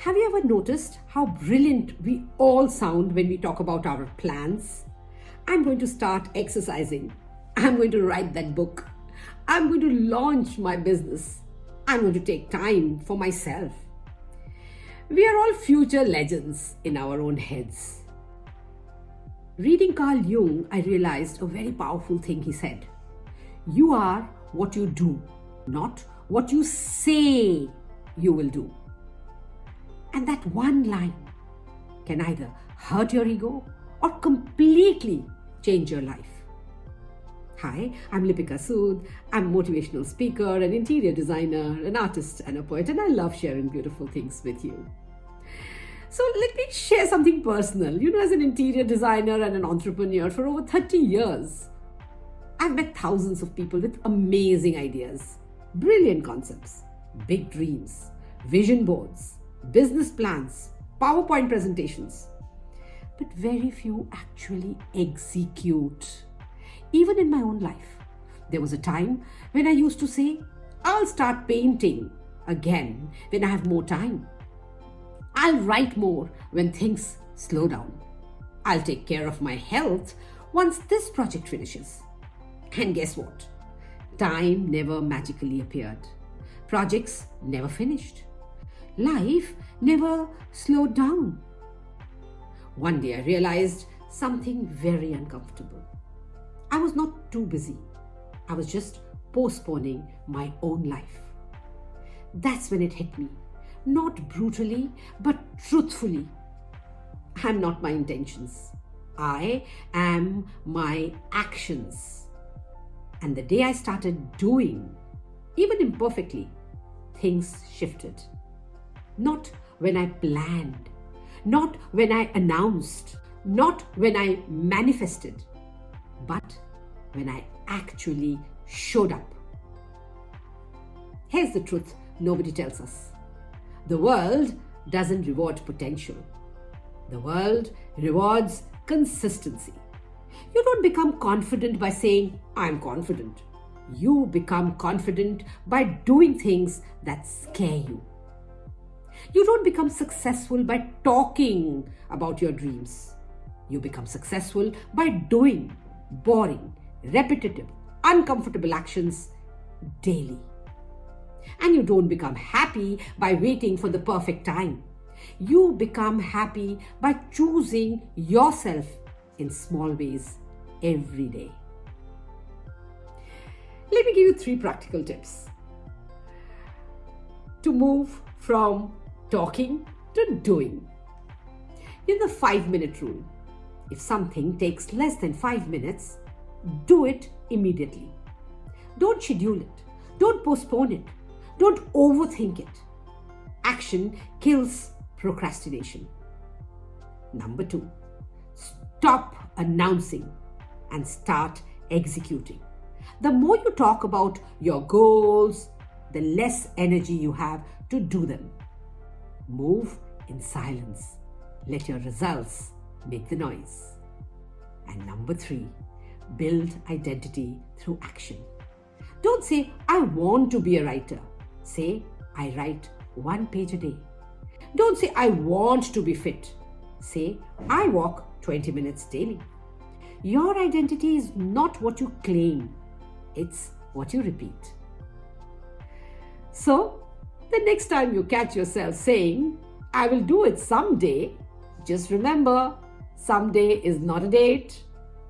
Have you ever noticed how brilliant we all sound when we talk about our plans? I'm going to start exercising. I'm going to write that book. I'm going to launch my business. I'm going to take time for myself. We are all future legends in our own heads. Reading Carl Jung, I realized a very powerful thing he said. You are what you do, not what you say you will do. And that one line can either hurt your ego or completely change your life. Hi, I'm Lipika Sud. I'm a motivational speaker, an interior designer, an artist and a poet, and I love sharing beautiful things with you. So let me share something personal. As an interior designer and an entrepreneur for over 30 years, I've met thousands of people with amazing ideas, brilliant concepts, big dreams, vision boards, business plans, PowerPoint presentations. But very few actually execute. Even in my own life, there was a time when I used to say, I'll start painting again when I have more time. I'll write more when things slow down. I'll take care of my health once this project finishes. And guess what? Time never magically appeared. Projects never finished. Life never slowed down. One day I realized something very uncomfortable. I was not too busy. I was just postponing my own life. That's when it hit me. Not brutally, but truthfully. I'm not my intentions. I am my actions. And the day I started doing, even imperfectly, things shifted. Not when I planned, not when I announced, not when I manifested, but when I actually showed up. Here's the truth nobody tells us. The world doesn't reward potential. The world rewards consistency. You don't become confident by saying, I'm confident. You become confident by doing things that scare you. You don't become successful by talking about your dreams. You become successful by doing boring, repetitive, uncomfortable actions daily. And you don't become happy by waiting for the perfect time. You become happy by choosing yourself in small ways every day. Let me give you 3 practical tips to move from talking to doing. In the 5-minute rule, if something takes less than 5 minutes, do it immediately. Don't schedule it. Don't postpone it. Don't overthink it. Action kills procrastination. Number 2, stop announcing and start executing. The more you talk about your goals, the less energy you have to do them. Move in silence. Let your results make the noise. And number 3, build identity through action. Don't say, I want to be a writer. Say, I write 1 page a day. Don't say, I want to be fit. Say, I walk 20 minutes daily. Your identity is not what you claim. It's what you repeat. So, the next time you catch yourself saying, I will do it someday, just remember, someday is not a date.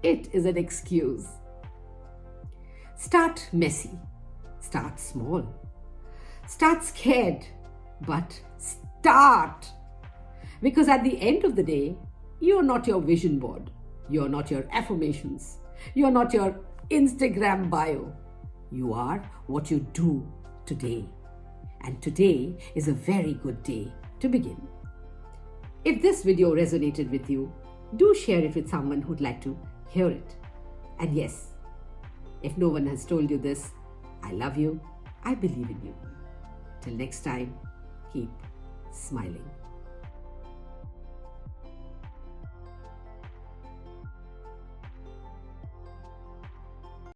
It is an excuse. Start messy. Start small. Start scared, but start. Because at the end of the day, you're not your vision board. You're not your affirmations. You're not your Instagram bio. You are what you do today. And today is a very good day to begin. If this video resonated with you, do share it with someone who'd like to hear it. And yes, if no one has told you this, I love you. I believe in you. Till next time, keep smiling.